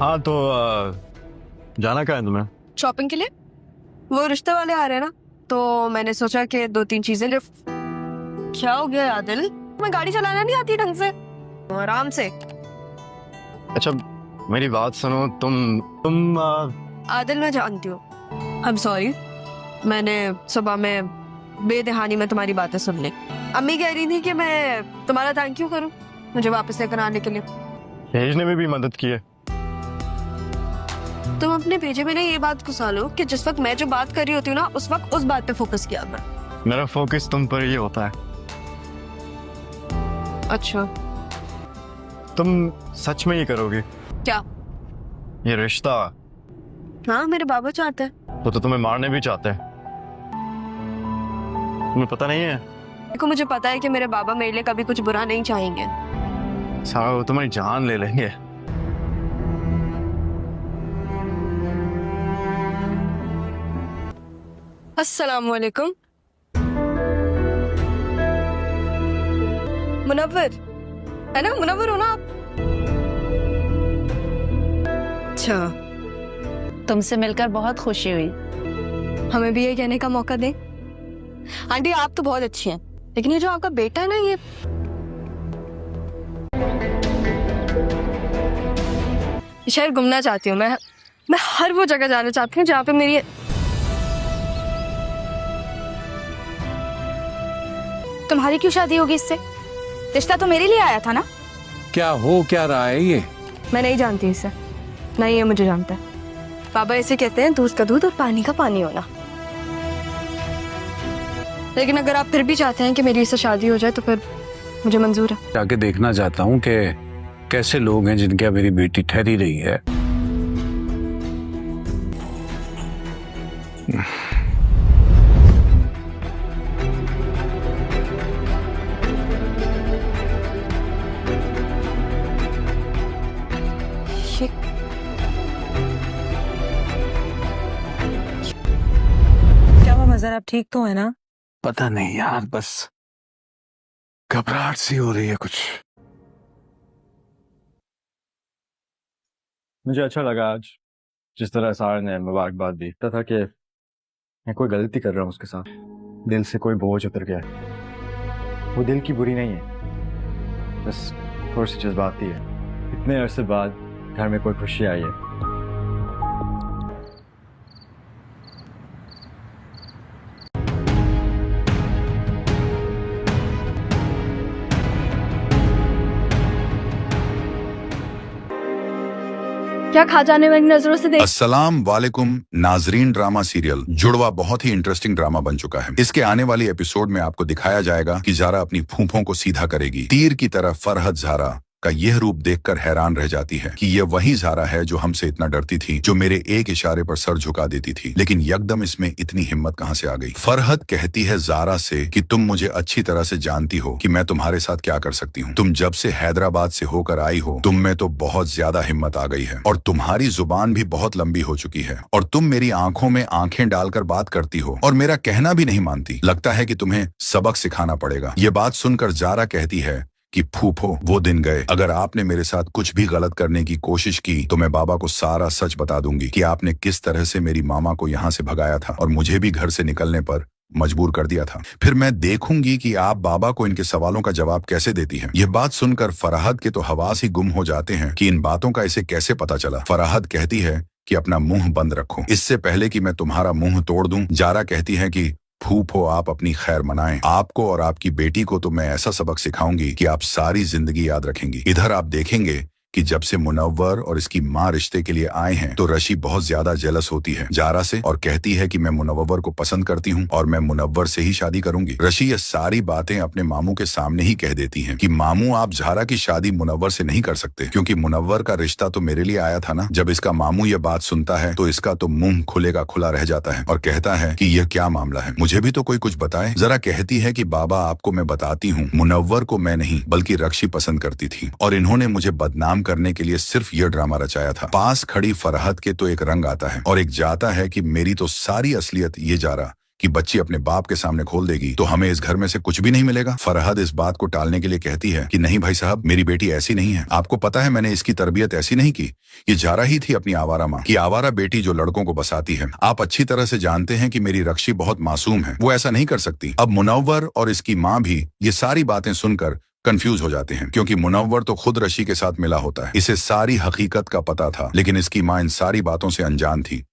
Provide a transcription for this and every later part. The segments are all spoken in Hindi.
हाँ तो जाना कहाँ है तुम्हें? शॉपिंग के लिए। वो रिश्ते वाले आ रहे हैं ना, तो मैंने सोचा कि 2-3 चीजें लिफ्ट। क्या हो गया आदिल? मैं गाड़ी चलाना नहीं आती ढंग से। आराम से। अच्छा मेरी बात सुनो, तुम आदिल मैं जानती हूँ। आई एम सॉरी, मैंने सुबह में बेदहानी में तुम्हारी बातें सुन ली। अम्मी कह रही थी कि मैं तुम्हारा थैंक यू करूँ मुझे वापस लेकर आने के लिए। भेजने में भी मदद की है। तुम अपने भेजे में ये बात घुसा लो कि जिस वक्त मैं जो बात कर रही होती हूँ ना, उस वक्त उस बात पे फोकस किया मैं। मेरा फोकस तुम पर ही होता है। अच्छा, तुम सच में ये करोगे? क्या? ये रिश्ता? हाँ, मेरे बाबा चाहते हैं। तो तुम्हें मारने भी चाहते हैं। तुम्हें पता नहीं है? देखो, मुझे पता है कि मेरे बाबा मेरे लिए कभी कुछ बुरा नहीं चाहेंगे। सारा वो तुम्हारी जान ले लेंगे। अस्सलामुअलैकुम। मुनव्वर है ना? मुनव्वर हो ना आप? अच्छा, तुमसे मिलकर बहुत खुशी हुई। हमें भी ये कहने का मौका दें। आंटी आप तो बहुत अच्छी हैं, लेकिन ये जो आपका बेटा है ना, ये शहर घूमना चाहती हूँ मैं हर वो जगह जाना चाहती हूँ जहाँ पे मेरी। तुम्हारी क्यों शादी होगी इससे? रिश्ता तो मेरे लिए आया था ना। क्या हो क्या रहा है ये? मैं नहीं जानती इसे, नहीं ये मुझे जानता है। बाबा इसे कहते हैं दूध का दूध और पानी का पानी होना। लेकिन अगर आप फिर भी चाहते हैं कि मेरी इससे शादी हो जाए तो फिर मुझे मंजूर है। जाके देखना चाहता हूँ कि कैसे लोग हैं जिनके यहाँ मेरी बेटी ठहरी रही है। क्या हुआ मजर, आप ठीक तो है ना? पता नहीं यार, बस घबराहट सी हो रही है कुछ। मुझे अच्छा लगा आज जिस तरह सारे ने मुबारकबाद दी। पता था कि मैं कोई गलती कर रहा हूँ उसके साथ। दिल से कोई बोझ उतर गया है। वो दिल की बुरी नहीं है, बस थोड़ी सी जज्बाती है। इतने अरसे बाद घर में कोई खुशी आई है। क्या खा जाने वाली नजरों से देख। अस्सलाम वालेकुम नाजरीन। ड्रामा सीरियल जुड़वा बहुत ही इंटरेस्टिंग ड्रामा बन चुका है। इसके आने वाली एपिसोड में आपको दिखाया जाएगा कि ज़ारा अपनी फूफों को सीधा करेगी। तीर की तरह फरहत ज़ारा का यह रूप देखकर हैरान रह जाती है कि यह वही ज़ारा है जो हमसे इतना डरती थी, जो मेरे एक इशारे पर सर झुका देती थी। लेकिन यकदम इसमें इतनी हिम्मत कहां से आ गई? फरहत कहती है ज़ारा से कि तुम मुझे अच्छी तरह से जानती हो कि मैं तुम्हारे साथ क्या कर सकती हूँ। तुम जब से हैदराबाद से होकर आई हो, तुम में तो बहुत ज्यादा हिम्मत आ गई है और तुम्हारी जुबान भी बहुत लंबी हो चुकी है और तुम मेरी आंखों में आंखें डालकर बात करती हो और मेरा कहना भी नहीं मानती। लगता है कि तुम्हें सबक सिखाना पड़ेगा। ये बात सुनकर ज़ारा कहती है कि फूफो, वो दिन गए। अगर आपने मेरे साथ कुछ भी गलत करने की कोशिश की तो मैं बाबा को सारा सच बता दूंगी कि आपने किस तरह से मेरी मामा को यहाँ से भगाया था और मुझे भी घर से निकलने पर मजबूर कर दिया था। फिर मैं देखूंगी कि आप बाबा को इनके सवालों का जवाब कैसे देती हैं। यह बात सुनकर फराहत के तो हवास ही गुम हो जाते हैं कि इन बातों का इसे कैसे पता चला। फराहत कहती है कि अपना मुंह बंद रखो, इससे पहले कि मैं तुम्हारा मुंह तोड़ दूं। ज़ारा कहती है कि फूफो, आप अपनी खैर मनाएं। आपको और आपकी बेटी को तो मैं ऐसा सबक सिखाऊंगी कि आप सारी जिंदगी याद रखेंगी। इधर आप देखेंगे कि जब से मुनव्वर और इसकी माँ रिश्ते के लिए आए हैं तो रशी बहुत ज्यादा जेलस होती है ज़ारा से और कहती है कि मैं मुनव्वर को पसंद करती हूँ और मैं मुनव्वर से ही शादी करूंगी। रशी ये सारी बातें अपने मामू के सामने ही कह देती हैं कि मामू, आप ज़ारा की शादी मुनव्वर से नहीं कर सकते क्योंकि मुनव्वर का रिश्ता तो मेरे लिए आया था ना। जब इसका मामू ये बात सुनता है तो इसका तो मुंह खुले का खुला रह जाता है और कहता है कि यह क्या मामला है, मुझे भी तो कोई कुछ बताए। ज़रा कहती है कि बाबा, आपको मैं बताती हूँ, मुनव्वर को मैं नहीं बल्कि रक्षी पसंद करती थी और इन्होंने मुझे बदनाम करने के लिए सिर्फ यह ड्रामा रचाया था। पास खड़ी फरहत के तो एक रंग आता है और एक जाता है कि मेरी तो सारी असलियत ये ज़ारा कि बच्ची अपने बाप के सामने खोल देगी तो हमें इस घर में से कुछ भी नहीं मिलेगा। फरहद इस बात को टालने के लिए कहती है कि नहीं भाई साहब, मेरी बेटी ऐसी नहीं है। आपको पता है मैंने इसकी तरबियत ऐसी नहीं की। ये जा रही थी अपनी आवारा माँ की आवारा बेटी जो लड़कों को बसाती है। आप अच्छी तरह से जानते हैं कि मेरी रक्षी बहुत मासूम है, वो ऐसा नहीं कर सकती। अब मुनव्वर और इसकी माँ भी ये सारी बातें सुनकर कंफ्यूज हो जाते हैं, क्योंकि मुनव्वर तो खुद रशी के साथ मिला होता है। इसे सारी हकीकत का पता था, लेकिन इसकी माँ इन सारी बातों से अनजान थी।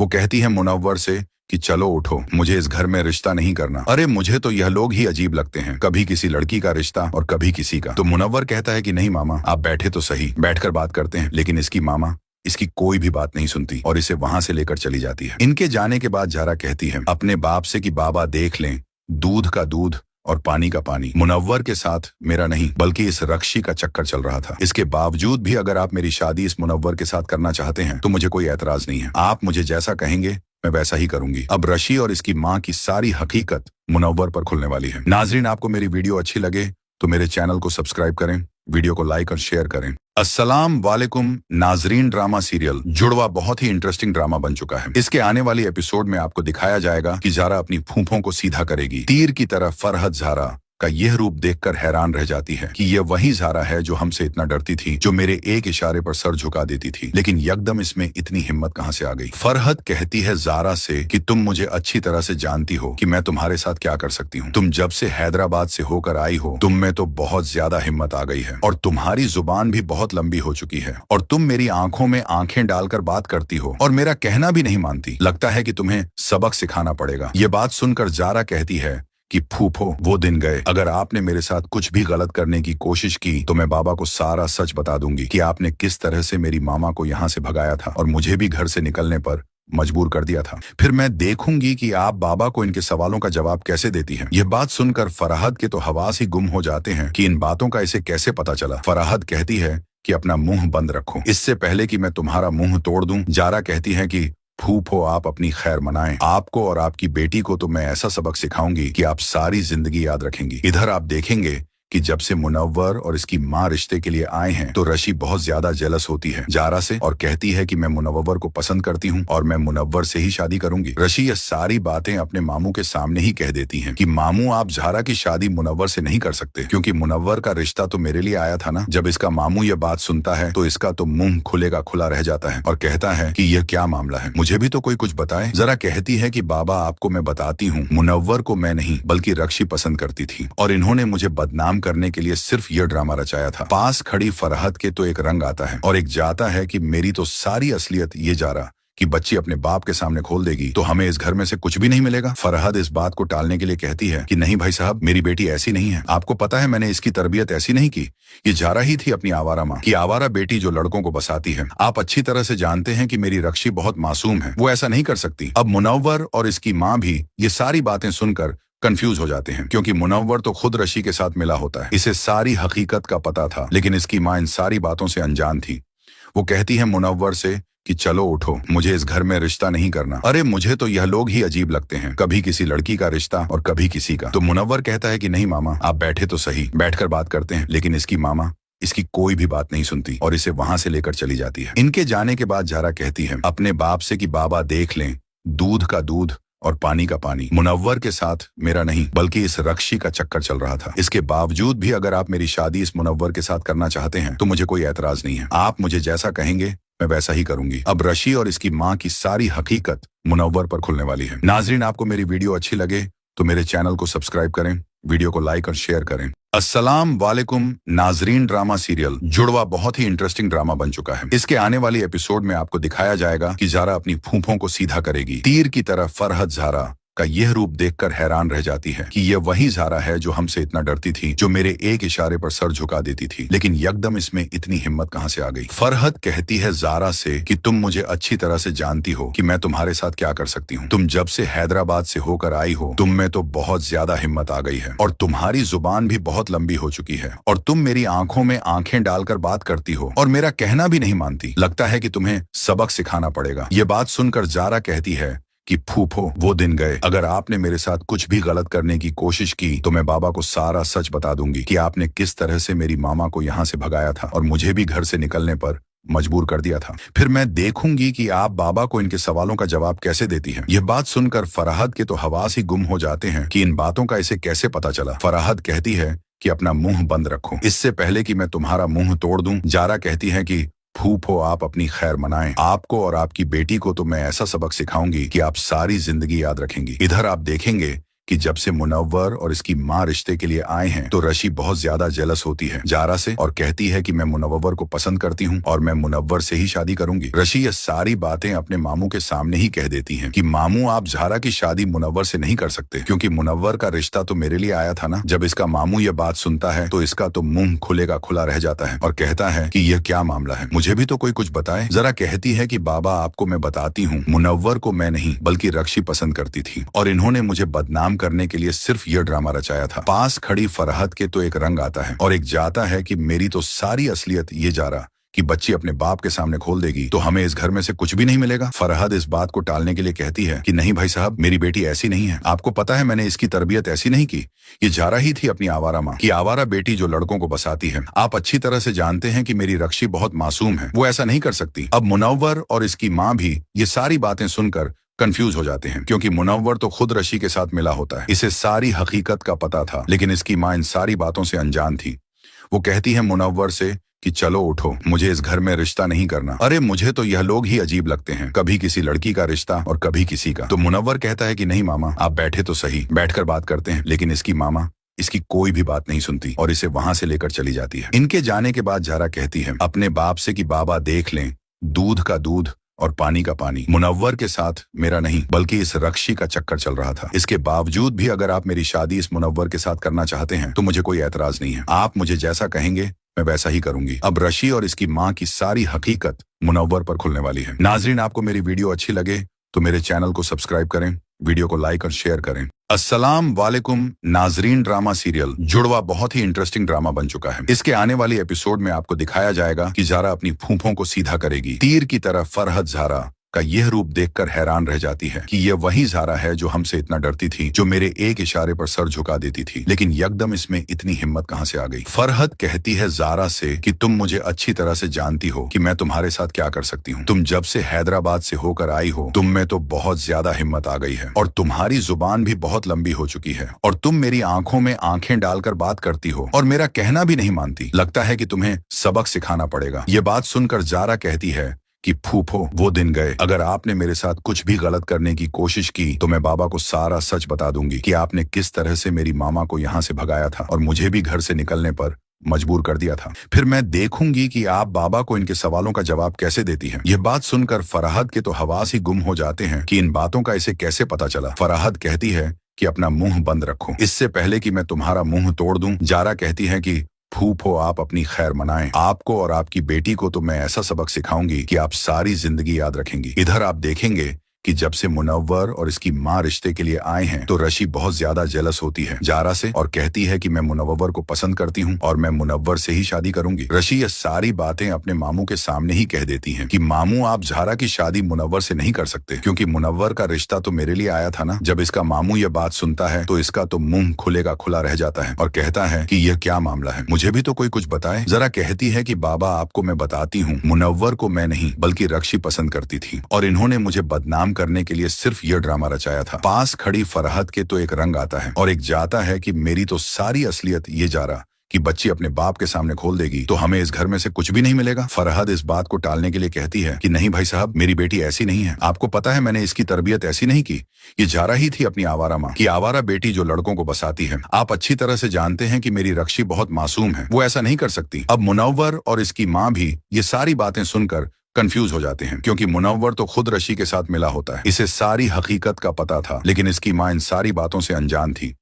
वो कहती है मुनव्वर से कि चलो उठो, मुझे इस घर में रिश्ता नहीं करना। अरे मुझे तो यह लोग ही अजीब लगते हैं, कभी किसी लड़की का रिश्ता और कभी किसी का। तो मुनव्वर कहता है कि नहीं मामा, आप बैठे तो सही, बैठकर बात करते हैं। लेकिन इसकी मामा इसकी कोई भी बात नहीं सुनती और इसे वहां से लेकर चली जाती है। इनके जाने के बाद जारा कहती है अपने बाप से कि बाबा देख लें, दूध का दूध और पानी का पानी मुनव्वर के साथ मेरा नहीं बल्कि इस रक्षी का चक्कर चल रहा था। इसके बावजूद भी अगर आप मेरी शादी इस मुनव्वर के साथ करना चाहते हैं तो मुझे कोई एतराज नहीं है। आप मुझे जैसा कहेंगे मैं वैसा ही करूंगी। अब रशी और इसकी माँ की सारी हकीकत मुनव्वर पर खुलने वाली है। नाजरीन, आपको मेरी वीडियो अच्छी लगे तो मेरे चैनल को सब्सक्राइब करें, वीडियो को लाइक और शेयर करें। अस्सलाम वालेकुम। नाजरीन, ड्रामा सीरियल जुड़वा बहुत ही इंटरेस्टिंग ड्रामा बन चुका है। इसके आने वाली एपिसोड में आपको दिखाया जाएगा कि जारा अपनी फूफों को सीधा करेगी। तीर की तरह फरहद जारा का यह रूप देखकर हैरान रह जाती है कि यह वही जारा है जो हमसे इतना डरती थी, जो मेरे एक इशारे पर सर झुका देती थी। लेकिन यकदम इसमें इतनी हिम्मत कहां से आ गई? फरहद कहती है जारा से कि तुम मुझे अच्छी तरह से जानती हो कि मैं तुम्हारे साथ क्या कर सकती हूँ। तुम जब से हैदराबाद से होकर आई हो, तुम में तो बहुत ज्यादा हिम्मत आ गई है और तुम्हारी जुबान भी बहुत लंबी हो चुकी है और तुम मेरी आंखों में आंखें डालकर बात करती हो और मेरा कहना भी नहीं मानती। लगता है कि तुम्हें सबक सिखाना पड़ेगा। ये बात सुनकर जारा कहती है कि फूफो, वो दिन गए, अगर आपने मेरे साथ कुछ भी गलत करने की कोशिश की तो मैं बाबा को सारा सच बता दूंगी कि आपने किस तरह से मेरी मामा को यहाँ से भगाया था और मुझे भी घर से निकलने पर मजबूर कर दिया था। फिर मैं देखूंगी कि आप बाबा को इनके सवालों का जवाब कैसे देती हैं। यह बात सुनकर फरहद के तो हवास ही गुम हो जाते हैं कि इन बातों का इसे कैसे पता चला। फरहद कहती है कि अपना मुंह बंद रखो, इससे पहले कि मैं तुम्हारा मुंह तोड़ दूं। जारा कहती है कि फूफो, आप अपनी खैर मनाएं। आपको और आपकी बेटी को तो मैं ऐसा सबक सिखाऊंगी कि आप सारी जिंदगी याद रखेंगी। इधर आप देखेंगे कि जब से मुनव्वर और इसकी माँ रिश्ते के लिए आए हैं तो रशी बहुत ज्यादा जेलस होती है जारा से और कहती है कि मैं मुनव्वर को पसंद करती हूँ और मैं मुनव्वर से ही शादी करूंगी। रशी ये सारी बातें अपने मामू के सामने ही कह देती हैं कि मामू, आप जारा की शादी मुनव्वर से नहीं कर सकते क्योंकि मुनव्वर का रिश्ता तो मेरे लिए आया था ना। जब इसका मामू ये बात सुनता है तो इसका तो मुंह खुलेगा खुला रह जाता है और कहता है कि यह क्या मामला है, मुझे भी तो कोई कुछ बताए। जरा कहती है कि बाबा, आपको मैं बताती हूँ, मुनव्वर को मैं नहीं बल्कि रक्षी पसंद करती थी और इन्होंने मुझे बदनाम करने के लिए सिर्फ यह ड्रामा रचाया था। पास खड़ी फरहद के तो एक रंग आता है और एक जाता है कि मेरी तो सारी असलियत ये जारा कि बच्ची अपने बाप के सामने खोल देगी तो हमें इस घर में से कुछ भी नहीं मिलेगा। फरहद इस बात को टालने के लिए कहती है कि नहीं भाई साहब, मेरी बेटी ऐसी नहीं है। आपको पता है मैंने इसकी तरबियत ऐसी नहीं की। ये जारा ही थी अपनी आवारा माँ की आवारा बेटी जो लड़कों को बसाती है। आप अच्छी तरह से जानते हैं कि मेरी रक्षी बहुत मासूम है, वो ऐसा नहीं कर सकती। अब मुनव्वर और इसकी माँ भी ये सारी बातें सुनकर कंफ्यूज हो जाते हैं, क्योंकि मुनव्वर तो खुद रशी के साथ मिला होता है। इसे सारी हकीकत का पता था, लेकिन इसकी माँ इन सारी बातों से अनजान थी। वो कहती है मुनव्वर से कि चलो उठो, मुझे इस घर में रिश्ता नहीं करना। अरे मुझे तो यह लोग ही अजीब लगते हैं, कभी किसी लड़की का रिश्ता और कभी किसी का। तो मुनव्वर कहता है कि नहीं मामा, आप बैठे तो सही, बैठकर बात करते हैं। लेकिन इसकी मामा इसकी कोई भी बात नहीं सुनती और इसे वहां से लेकर चली जाती है। इनके जाने के बाद जारा कहती है अपने बाप से कि बाबा देख लें, दूध का दूध और पानी का पानी मुनव्वर के साथ मेरा नहीं बल्कि इस रक्षी का चक्कर चल रहा था। इसके बावजूद भी अगर आप मेरी शादी इस मुनव्वर के साथ करना चाहते हैं तो मुझे कोई एतराज नहीं है। आप मुझे जैसा कहेंगे मैं वैसा ही करूंगी। अब रशी और इसकी माँ की सारी हकीकत मुनव्वर पर खुलने वाली है। नाजरीन, आपको मेरी वीडियो अच्छी लगे तो मेरे चैनल को सब्सक्राइब करें, वीडियो को लाइक और शेयर करें। अस्सलाम वालेकुम। नाजरीन, ड्रामा सीरियल जुड़वा बहुत ही इंटरेस्टिंग ड्रामा बन चुका है। इसके आने वाली एपिसोड में आपको दिखाया जाएगा कि जारा अपनी फूफों को सीधा करेगी। तीर की तरह फरहद जारा का यह रूप देखकर हैरान रह जाती है कि यह वही जारा है जो हमसे इतना डरती थी, जो मेरे एक इशारे पर सर झुका देती थी। लेकिन यकदम इसमें इतनी हिम्मत कहां से आ गई? फरहद कहती है जारा से कि तुम मुझे अच्छी तरह से जानती हो कि मैं तुम्हारे साथ क्या कर सकती हूँ। तुम जब से हैदराबाद से होकर आई हो, तुम में तो बहुत ज्यादा हिम्मत आ गई है और तुम्हारी जुबान भी बहुत लंबी हो चुकी है और तुम मेरी आंखों में आंखें डालकर बात करती हो और मेरा कहना भी नहीं मानती। लगता है कि तुम्हें सबक सिखाना पड़ेगा। ये बात सुनकर जारा कहती है कि फूफो, वो दिन गए, अगर आपने मेरे साथ कुछ भी गलत करने की कोशिश की तो मैं बाबा को सारा सच बता दूंगी कि आपने किस तरह से मेरी मामा को यहाँ से भगाया था और मुझे भी घर से निकलने पर मजबूर कर दिया था। फिर मैं देखूंगी कि आप बाबा को इनके सवालों का जवाब कैसे देती हैं। यह बात सुनकर फराहत के तो हवास ही गुम हो जाते हैं कि इन बातों का इसे कैसे पता चला। फराहत कहती है कि अपना मुंह बंद रखो, इससे पहले कि मैं तुम्हारा मुंह तोड़ दूं। जारा कहती है कि फूफो आप अपनी खैर मनाएं, आपको और आपकी बेटी को तो मैं ऐसा सबक सिखाऊंगी कि आप सारी जिंदगी याद रखेंगी। इधर आप देखेंगे कि जब से मुनव्वर और इसकी माँ रिश्ते के लिए आए हैं तो रशी बहुत ज्यादा जेलस होती है जारा से और कहती है कि मैं मुनव्वर को पसंद करती हूँ और मैं मुनव्वर से ही शादी करूंगी। रशी ये सारी बातें अपने मामू के सामने ही कह देती हैं कि मामू आप जारा की शादी मुनव्वर से नहीं कर सकते क्योंकि मुनव्वर का रिश्ता तो मेरे लिए आया था ना। जब इसका मामू ये बात सुनता है तो इसका तो मुंह खुले का खुला रह जाता है और कहता है कि यह क्या मामला है, मुझे भी तो कोई कुछ बताए। जरा कहती है कि बाबा आपको मैं बताती हूँ, मुनव्वर को मैं नहीं बल्कि रक्षी पसंद करती थी और इन्होंने मुझे बदनाम करने के लिए सिर्फ यह ड्रामा रचाया था। पास खड़ी फरहत के तो एक रंग आता है और एक जाता है कि मेरी तो सारी असलियत ये जारा कि बच्ची अपने बाप के सामने खोल देगी तो हमें इस घर में से कुछ भी नहीं मिलेगा। फरहद इस बात को टालने के लिए कहती है कि नहीं भाई साहब, मेरी बेटी ऐसी नहीं है, आपको पता है मैंने इसकी तरबियत ऐसी नहीं की, ये जारा ही थी अपनी आवारा माँ की आवारा बेटी जो लड़कों को बसाती है। आप अच्छी तरह से जानते हैं कि मेरी रक्षी बहुत मासूम है, वो ऐसा नहीं कर सकती। अब मुनव्वर और इसकी माँ भी ये सारी बातें सुनकर कंफ्यूज हो जाते हैं क्योंकि मुनव्वर तो खुद रशी के साथ मिला होता है, इसे सारी हकीकत का पता था, लेकिन इसकी माँ इन सारी बातों से अनजान थी। वो कहती है मुनव्वर से कि चलो उठो, मुझे इस घर में रिश्ता नहीं करना। अरे मुझे तो यह लोग ही अजीब लगते हैं, कभी किसी लड़की का रिश्ता और कभी किसी का। तो मुनव्वर कहता है कि नहीं मामा, आप बैठे तो सही, बैठकर बात करते हैं। लेकिन इसकी मामा इसकी कोई भी बात नहीं सुनती और इसे वहां से लेकर चली जाती है। इनके जाने के बाद जारा कहती है अपने बाप से कि बाबा देख लें, दूध का दूध और पानी का पानी मुनव्वर के साथ मेरा नहीं बल्कि इस रक्षी का चक्कर चल रहा था। इसके बावजूद भी अगर आप मेरी शादी इस मुनव्वर के साथ करना चाहते हैं तो मुझे कोई एतराज नहीं है, आप मुझे जैसा कहेंगे मैं वैसा ही करूंगी। अब रशी और इसकी माँ की सारी हकीकत मुनव्वर पर खुलने वाली है। नाजरीन, आपको मेरी वीडियो अच्छी लगे तो मेरे चैनल को सब्सक्राइब करें, वीडियो को लाइक और शेयर करें। अस्सलाम वालेकुम नाजरीन, ड्रामा सीरियल जुड़वा बहुत ही इंटरेस्टिंग ड्रामा बन चुका है। इसके आने वाली एपिसोड में आपको दिखाया जाएगा कि जारा अपनी फूफों को सीधा करेगी। तीर की तरह फरहत जारा का यह रूप देखकर हैरान रह जाती है कि यह वही जारा है जो हमसे इतना डरती थी, जो मेरे एक इशारे पर सर झुका देती थी। लेकिन यकदम इसमें इतनी हिम्मत कहां से आ गई। फरहत कहती है जारा से कि तुम मुझे अच्छी तरह से जानती हो कि मैं तुम्हारे साथ क्या कर सकती हूँ। तुम जब से हैदराबाद से होकर आई हो तुम में तो बहुत ज्यादा हिम्मत आ गई है और तुम्हारी जुबान भी बहुत लंबी हो चुकी है और तुम मेरी आंखों में आंखें डालकर बात करती हो और मेरा कहना भी नहीं मानती। लगता है कि तुम्हें सबक सिखाना पड़ेगा। ये बात सुनकर जारा कहती है कि फूफो वो दिन गए, अगर आपने मेरे साथ कुछ भी गलत करने की कोशिश की तो मैं बाबा को सारा सच बता दूंगी कि आपने किस तरह से मेरी मामा को यहाँ से भगाया था और मुझे भी घर से निकलने पर मजबूर कर दिया था। फिर मैं देखूंगी कि आप बाबा को इनके सवालों का जवाब कैसे देती हैं। यह बात सुनकर फराहत के तो हवास ही गुम हो जाते हैं कि इन बातों का इसे कैसे पता चला। फराहत कहती है कि अपना मुंह बंद रखो, इससे पहले कि मैं तुम्हारा मुंह तोड़ दूं। जारा कहती है कि फूफो आप अपनी खैर मनाएं, आपको और आपकी बेटी को तो मैं ऐसा सबक सिखाऊंगी कि आप सारी जिंदगी याद रखेंगी। इधर आप देखेंगे कि जब से मुनव्वर और इसकी माँ रिश्ते के लिए आए हैं तो रशी बहुत ज्यादा जेलस होती है जारा से और कहती है कि मैं मुनव्वर को पसंद करती हूँ और मैं मुनव्वर से ही शादी करूंगी। रशी ये सारी बातें अपने मामू के सामने ही कह देती हैं कि मामू आप जारा की शादी मुनव्वर से नहीं कर सकते क्योंकि मुनव्वर का रिश्ता तो मेरे लिए आया था ना। जब इसका मामू ये बात सुनता है तो इसका तो मुंह खुले का खुला रह जाता है और कहता है कि यह क्या मामला है, मुझे भी तो कोई कुछ बताए। जरा कहती है कि बाबा आपको मैं बताती हूँ, मुनव्वर को मैं नहीं बल्कि रक्षी पसंद करती थी और इन्होंने मुझे बदनाम करने के लिए सिर्फ यह ड्रामा रचाया था। पास खड़ी फरहत के तो एक रंग आता है और एक जाता है कि मेरी तो सारी असलियत ये जारा कि बच्ची अपने बाप के सामने खोल देगी तो हमें इस घर में से कुछ भी नहीं मिलेगा। फरहद इस बात को टालने के लिए कहती है कि नहीं भाई साहब, मेरी बेटी ऐसी नहीं है, आपको पता है मैंने इसकी तरबियत ऐसी नहीं की, ये जारा ही थी अपनी आवारा माँ की आवारा बेटी जो लड़कों को बसाती है। आप अच्छी तरह से जानते हैं कि मेरी रक्षी बहुत मासूम है, वो ऐसा नहीं कर सकती। अब मुनव्वर और इसकी माँ भी ये सारी बातें सुनकर कंफ्यूज हो जाते हैं क्योंकि मुनव्वर तो खुद रशी के साथ मिला होता है, इसे सारी हकीकत का पता था, लेकिन इसकी माँ इन सारी बातों से अनजान थी।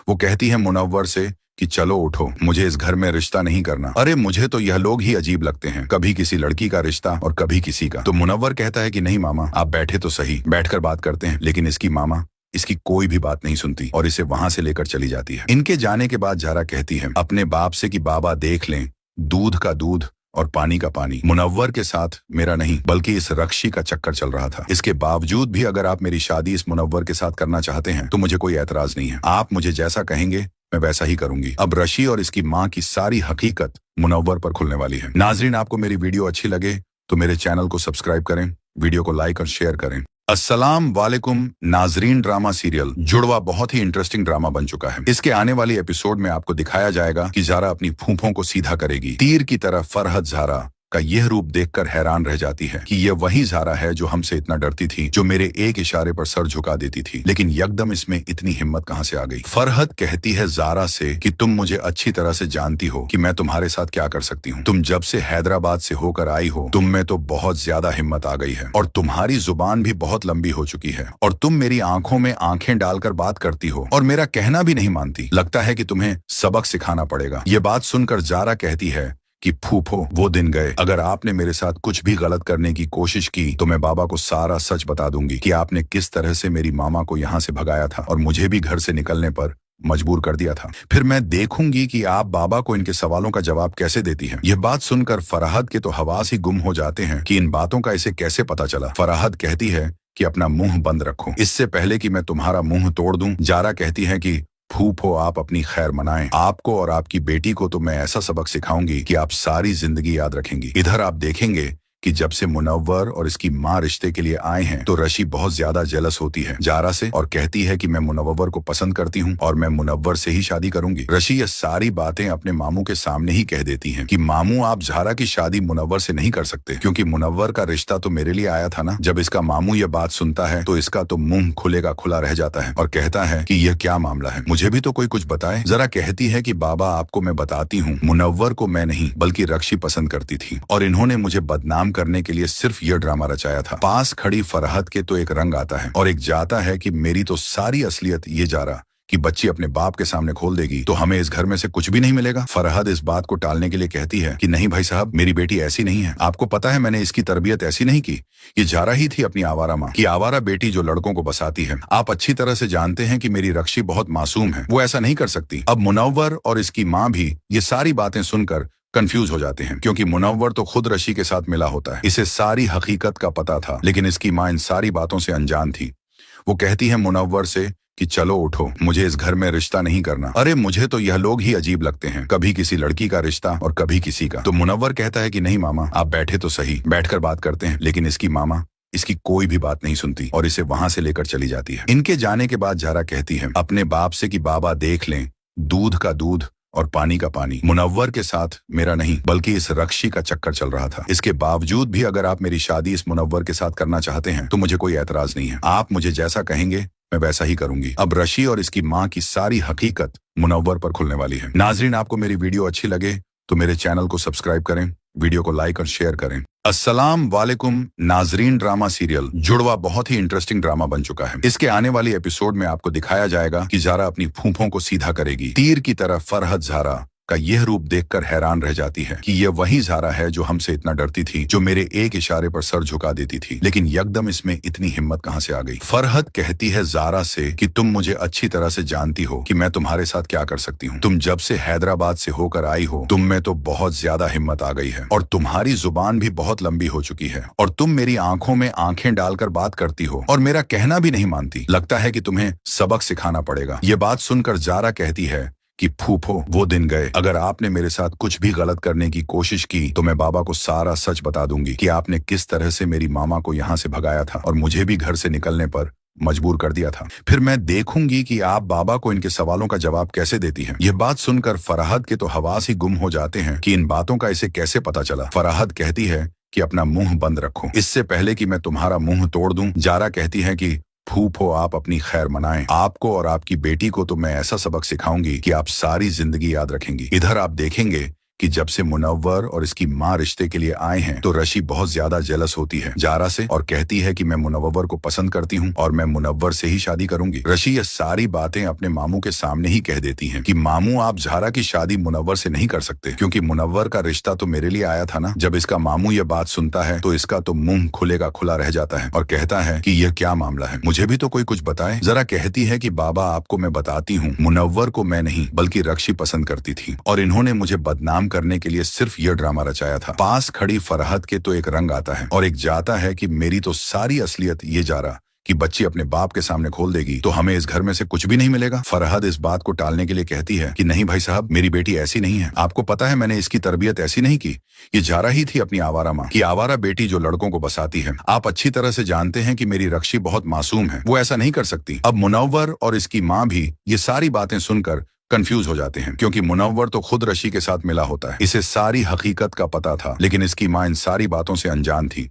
वो कहती है मुनव्वर से कि चलो उठो, मुझे इस घर में रिश्ता नहीं करना। अरे मुझे तो यह लोग ही अजीब लगते हैं, कभी किसी लड़की का रिश्ता और कभी किसी का। तो मुनव्वर कहता है कि नहीं मामा, आप बैठे तो सही, बैठकर बात करते हैं। लेकिन इसकी मामा इसकी कोई भी बात नहीं सुनती और इसे वहां से लेकर चली जाती है। इनके जाने के बाद जारा कहती है अपने बाप से कि बाबा देख लें, दूध का दूध और पानी का पानी मुनव्वर के साथ मेरा नहीं बल्कि इस रक्षी का चक्कर चल रहा था। इसके बावजूद भी अगर आप मेरी शादी इस मुनव्वर के साथ करना चाहते हैं तो मुझे कोई एतराज नहीं है, आप मुझे जैसा कहेंगे मैं वैसा ही करूंगी। अब रशी और इसकी माँ की सारी हकीकत मुनव्वर पर खुलने वाली है। नाजरीन, आपको मेरी वीडियो अच्छी लगे तो मेरे चैनल को सब्सक्राइब करें, वीडियो को लाइक और शेयर करें। अस्सलाम वालेकुम नाजरीन, ड्रामा सीरियल जुड़वा बहुत ही इंटरेस्टिंग ड्रामा बन चुका है। इसके आने वाली एपिसोड में आपको दिखाया जाएगा कि ज़ारा अपनी फूफों को सीधा करेगी। तीर की तरह फरहत ज़ारा का यह रूप देखकर हैरान रह जाती है कि यह वही ज़ारा है जो हमसे इतना डरती थी, जो मेरे एक इशारे पर सर झुका देती थी। लेकिन यकदम इसमें इतनी हिम्मत कहां से आ गई? फरहत कहती है ज़ारा से कि तुम मुझे अच्छी तरह से जानती हो कि मैं तुम्हारे साथ क्या कर सकती हूँ। तुम जब से हैदराबाद से होकर आई हो, तुम में तो बहुत ज्यादा हिम्मत आ गई है और तुम्हारी जुबान भी बहुत लंबी हो चुकी है और तुम मेरी आंखों में आंखें डालकर बात करती हो और मेरा कहना भी नहीं मानती। लगता है कि तुम्हें सबक सिखाना पड़ेगा। ये बात सुनकर ज़ारा कहती है कि फूफो, वो दिन गए। अगर आपने मेरे साथ कुछ भी गलत करने की कोशिश की तो मैं बाबा को सारा सच बता दूंगी कि आपने किस तरह से मेरी मामा को यहाँ से भगाया था और मुझे भी घर से निकलने पर मजबूर कर दिया था। फिर मैं देखूंगी कि आप बाबा को इनके सवालों का जवाब कैसे देती हैं। यह बात सुनकर फरहत के तो हवास ही गुम हो जाते हैं कि इन बातों का इसे कैसे पता चला। फरहत कहती है कि अपना मुंह बंद रखो, इससे पहले कि मैं तुम्हारा मुंह तोड़ दूं। ज़ारा कहती है कि फूफो, आप अपनी खैर मनाएं। आपको और आपकी बेटी को तो मैं ऐसा सबक सिखाऊंगी कि आप सारी जिंदगी याद रखेंगी। इधर आप देखेंगे कि जब से मुनव्वर और इसकी माँ रिश्ते के लिए आए हैं तो रशी बहुत ज्यादा जेलस होती है ज़ारा से और कहती है कि मैं मुनव्वर को पसंद करती हूँ और मैं मुनव्वर से ही शादी करूंगी। रशी ये सारी बातें अपने मामू के सामने ही कह देती हैं कि मामू, आप ज़ारा की शादी मुनव्वर से नहीं कर सकते क्योंकि मुनव्वर का रिश्ता तो मेरे लिए आया था ना। जब इसका मामू ये बात सुनता है तो इसका तो मुंह खुले का खुला रह जाता है और कहता है कि यह क्या मामला है, मुझे भी तो कोई कुछ बताए। ज़ारा कहती है कि बाबा, आपको मैं बताती हूँ, मुनव्वर को मैं नहीं बल्कि रक्षी पसंद करती थी और इन्होंने मुझे बदनाम करने के लिए सिर्फ यह ड्रामा रचाया था। पास खड़ी फरहत के तो एक रंग आता है और एक जाता है कि मेरी तो सारी असलियत ये ज़ारा कि बच्ची अपने बाप के सामने खोल देगी तो हमें इस घर में से कुछ भी नहीं मिलेगा। फरहत इस बात को टालने के लिए कहती है कि नहीं भाई साहब, मेरी बेटी ऐसी नहीं है। आपको पता है मैंने इसकी तरबियत ऐसी नहीं की। ये ज़ारा ही थी अपनी आवारा माँ की आवारा बेटी जो लड़कों को बसाती है। आप अच्छी तरह से जानते हैं कि मेरी रक्षी बहुत मासूम है, वो ऐसा नहीं कर सकती। अब मुनव्वर और इसकी माँ भी ये सारी बातें सुनकर कंफ्यूज हो जाते हैं क्योंकि मुनव्वर तो खुद रशी के साथ मिला होता है। इसे सारी हकीकत का पता था लेकिन इसकी माँ इन सारी बातों से अनजान थी। वो कहती है मुनव्वर से कि चलो उठो, मुझे इस घर में रिश्ता नहीं करना। अरे मुझे तो यह लोग ही अजीब लगते हैं, कभी किसी लड़की का रिश्ता और कभी किसी का। तो मुनव्वर कहता है कि नहीं मामा, आप बैठे तो सही, बैठकर बात करते हैं। लेकिन इसकी मामा इसकी कोई भी बात नहीं सुनती और इसे वहां से लेकर चली जाती है। इनके जाने के बाद ज़ारा कहती है अपने बाप से कि बाबा देख लें, दूध का दूध और पानी का पानी मुनव्वर के साथ मेरा नहीं बल्कि इस रक्षी का चक्कर चल रहा था। इसके बावजूद भी अगर आप मेरी शादी इस मुनव्वर के साथ करना चाहते हैं तो मुझे कोई एतराज नहीं है। आप मुझे जैसा कहेंगे मैं वैसा ही करूंगी। अब रशी और इसकी माँ की सारी हकीकत मुनव्वर पर खुलने वाली है। नाजरीन, आपको मेरी वीडियो अच्छी लगे तो मेरे चैनल को सब्सक्राइब करें, वीडियो को लाइक और शेयर करें। अस्सलाम वालेकुम नाजरीन, ड्रामा सीरियल जुड़वा बहुत ही इंटरेस्टिंग ड्रामा बन चुका है। इसके आने वाली एपिसोड में आपको दिखाया जाएगा कि ज़ारा अपनी फूफों को सीधा करेगी। तीर की तरह फरहत ज़ारा का यह रूप देखकर हैरान रह जाती है कि यह वही ज़ारा है जो हमसे इतना डरती थी, जो मेरे एक इशारे पर सर झुका देती थी। लेकिन यकदम इसमें इतनी हिम्मत कहां से आ गई? फरहत कहती है ज़ारा से कि तुम मुझे अच्छी तरह से जानती हो कि मैं तुम्हारे साथ क्या कर सकती हूँ। तुम जब से हैदराबाद से होकर आई हो, तुम में तो बहुत ज्यादा हिम्मत आ गई है और तुम्हारी जुबान भी बहुत लंबी हो चुकी है और तुम मेरी आंखों में आंखें डालकर बात करती हो और मेरा कहना भी नहीं मानती। लगता है कि तुम्हें सबक सिखाना पड़ेगा। ये बात सुनकर ज़ारा कहती है कि फूफो, वो दिन गए। अगर आपने मेरे साथ कुछ भी गलत करने की कोशिश की तो मैं बाबा को सारा सच बता दूंगी कि आपने किस तरह से मेरी मामा को यहाँ से भगाया था और मुझे भी घर से निकलने पर मजबूर कर दिया था। फिर मैं देखूंगी कि आप बाबा को इनके सवालों का जवाब कैसे देती हैं। यह बात सुनकर फरहत के तो हवास ही गुम हो जाते हैं कि इन बातों का इसे कैसे पता चला। फरहत कहती है कि अपना मुंह बंद रखो, इससे पहले कि मैं तुम्हारा मुंह तोड़ दूं। ज़ारा कहती है कि फूफो, आप अपनी खैर मनाएं। आपको और आपकी बेटी को तो मैं ऐसा सबक सिखाऊंगी कि आप सारी जिंदगी याद रखेंगी। इधर आप देखेंगे कि जब से मुनव्वर और इसकी माँ रिश्ते के लिए आए हैं तो रशी बहुत ज्यादा जेलस होती है ज़ारा से और कहती है कि मैं मुनव्वर को पसंद करती हूँ और मैं मुनव्वर से ही शादी करूंगी। रशी ये सारी बातें अपने मामू के सामने ही कह देती हैं कि मामू, आप ज़ारा की शादी मुनव्वर से नहीं कर सकते क्योंकि मुनव्वर का रिश्ता तो मेरे लिए आया था ना। जब इसका मामू ये बात सुनता है तो इसका तो मुंह खुले का खुला रह जाता है और कहता है कि यह क्या मामला है, मुझे भी तो कोई कुछ बताए। ज़ारा कहती है कि बाबा, आपको मैं बताती हूँ, मुनव्वर को मैं नहीं बल्कि रक्षी पसंद करती थी और इन्होंने मुझे बदनाम करने के लिए सिर्फ यह ड्रामा रचाया था। पास खड़ी फरहत के तो एक रंग आता है और एक जाता है कि मेरी तो सारी असलियत ये ज़ारा कि बच्ची अपने बाप के सामने खोल देगी तो हमें इस घर में से कुछ भी नहीं मिलेगा। फरहद इस बात को टालने के लिए कहती है कि नहीं भाई साहब, मेरी बेटी ऐसी नहीं है। आपको पता है मैंने इसकी तरबियत ऐसी नहीं की। ये जा रही थी अपनी आवारा माँ की आवारा बेटी जो लड़कों को बसाती है। आप अच्छी तरह से जानते हैं कि मेरी रक्षी बहुत मासूम है, वो ऐसा नहीं कर सकती। अब मुनव्वर और इसकी माँ भी ये सारी बातें सुनकर कंफ्यूज हो जाते हैं, क्योंकि मुनव्वर तो खुद रशी के साथ मिला होता है। इसे सारी हकीकत का पता था, लेकिन इसकी माँ इन सारी बातों से अनजान थी।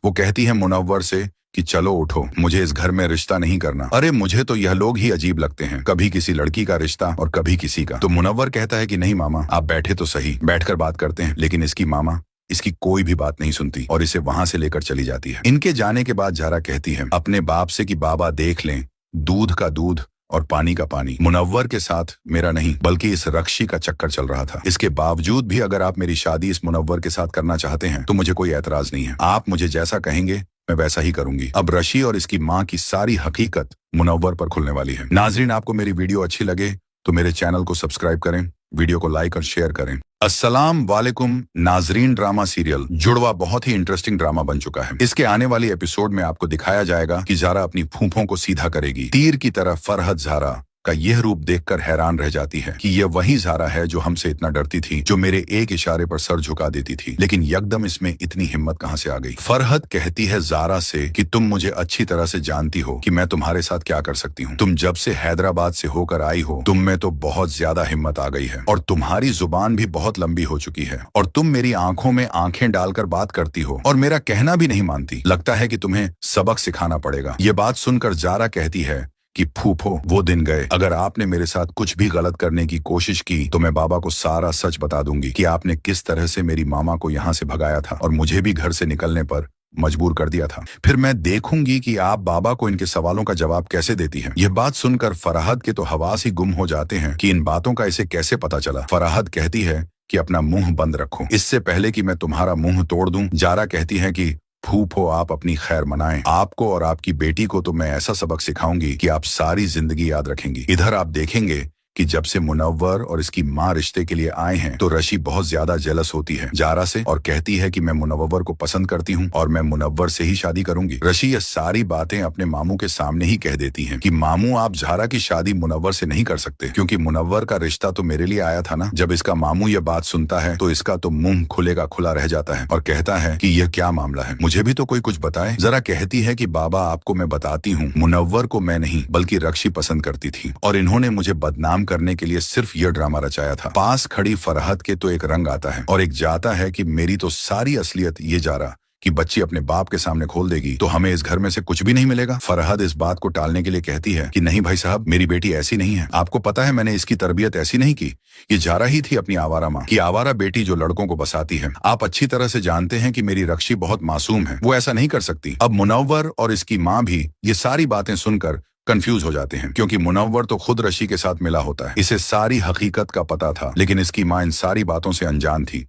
वो कहती है मुनव्वर से कि चलो उठो, मुझे इस घर में रिश्ता नहीं करना। अरे मुझे तो यह लोग ही अजीब लगते हैं, कभी किसी लड़की का रिश्ता और कभी किसी का। तो मुनव्वर कहता है कि नहीं मामा, आप बैठे तो सही, बैठकर बात करते हैं। लेकिन इसकी मामा इसकी कोई भी बात नहीं सुनती और इसे वहां से लेकर चली जाती है। इनके जाने के बाद जारा कहती है अपने बाप से कि बाबा देख लें, दूध का दूध और पानी का पानी मुनव्वर के साथ मेरा नहीं बल्कि इस रक्षी का चक्कर चल रहा था। इसके बावजूद भी अगर आप मेरी शादी इस मुनव्वर के साथ करना चाहते हैं तो मुझे कोई एतराज नहीं है। आप मुझे जैसा कहेंगे मैं वैसा ही करूंगी। अब रशी और इसकी माँ की सारी हकीकत मुनव्वर पर खुलने वाली है। नाजरीन, आपको मेरी वीडियो अच्छी लगे तो मेरे चैनल को सब्सक्राइब करें, वीडियो को लाइक और शेयर करें। अस्सलाम वालेकुम। नाजरीन, ड्रामा सीरियल जुड़वा बहुत ही इंटरेस्टिंग ड्रामा बन चुका है। इसके आने वाली एपिसोड में आपको दिखाया जाएगा कि जारा अपनी फूफों को सीधा करेगी। तीर की तरह फरहद जारा का यह रूप देखकर हैरान रह जाती है कि यह वही जारा है जो हमसे इतना डरती थी, जो मेरे एक इशारे पर सर झुका देती थी। लेकिन यकदम इसमें इतनी हिम्मत कहां से आ गई? फरहद कहती है जारा से कि तुम मुझे अच्छी तरह से जानती हो कि मैं तुम्हारे साथ क्या कर सकती हूँ। तुम जब से हैदराबाद से होकर आई हो, तुम में तो बहुत ज्यादा हिम्मत आ गई है और तुम्हारी जुबान भी बहुत लंबी हो चुकी है और तुम मेरी आंखों में आंखें डालकर बात करती हो और मेरा कहना भी नहीं मानती। लगता है कि तुम्हें सबक सिखाना पड़ेगा। ये बात सुनकर जारा कहती है कि फूफो, वो दिन गए, अगर आपने मेरे साथ कुछ भी गलत करने की कोशिश की तो मैं बाबा को सारा सच बता दूंगी कि आपने किस तरह से मेरी मामा को यहाँ से भगाया था और मुझे भी घर से निकलने पर मजबूर कर दिया था। फिर मैं देखूंगी कि आप बाबा को इनके सवालों का जवाब कैसे देती हैं। यह बात सुनकर फरहद के तो हवास ही गुम हो जाते हैं कि इन बातों का इसे कैसे पता चला। फरहद कहती है कि अपना मुंह बंद रखो, इससे पहले कि मैं तुम्हारा मुंह तोड़ दूं। जारा कहती है कि फूफो, आप अपनी खैर मनाएं। आपको और आपकी बेटी को तो मैं ऐसा सबक सिखाऊंगी कि आप सारी जिंदगी याद रखेंगी। इधर आप देखेंगे कि जब से मुनव्वर और इसकी माँ रिश्ते के लिए आए हैं तो रशी बहुत ज्यादा जेलस होती है जारा से और कहती है कि मैं मुनव्वर को पसंद करती हूँ और मैं मुनव्वर से ही शादी करूंगी। रशी ये सारी बातें अपने मामू के सामने ही कह देती हैं कि मामू, आप जारा की शादी मुनव्वर से नहीं कर सकते क्योंकि मुनव्वर का रिश्ता तो मेरे लिए आया था ना। जब इसका मामू ये बात सुनता है तो इसका तो मुंह खुलेगा खुला रह जाता है और कहता है कि यह क्या मामला है, मुझे भी तो कोई कुछ बताए। जरा कहती है कि बाबा, आपको मैं बताती हूँ, मुनव्वर को मैं नहीं बल्कि रक्षी पसंद करती थी और इन्होंने मुझे बदनाम करने के लिए सिर्फ यह ड्रामा रचाया था। पास खड़ी फरहद के तो एक रंग आता है और एक जाता है कि मेरी तो सारी असलियत ये जारा कि बच्ची अपने बाप के सामने खोल देगी तो हमें इस घर में से कुछ भी नहीं मिलेगा। फरहद इस बात को टालने के लिए कहती है कि नहीं भाई साहब, मेरी बेटी ऐसी नहीं है। आपको पता है मैंने इसकी तरबियत ऐसी नहीं की। ये जा रही थी अपनी आवारा माँ की आवारा बेटी जो लड़कों को बसाती है। आप अच्छी तरह से जानते हैं कि मेरी रक्षी बहुत मासूम है, वो ऐसा नहीं कर सकती। अब मुनव्वर और इसकी माँ भी ये सारी बातें सुनकर कंफ्यूज हो जाते हैं, क्योंकि मुनव्वर तो खुद रशी के साथ मिला होता है। इसे सारी हकीकत का पता था, लेकिन इसकी माँ इन सारी बातों से अनजान थी।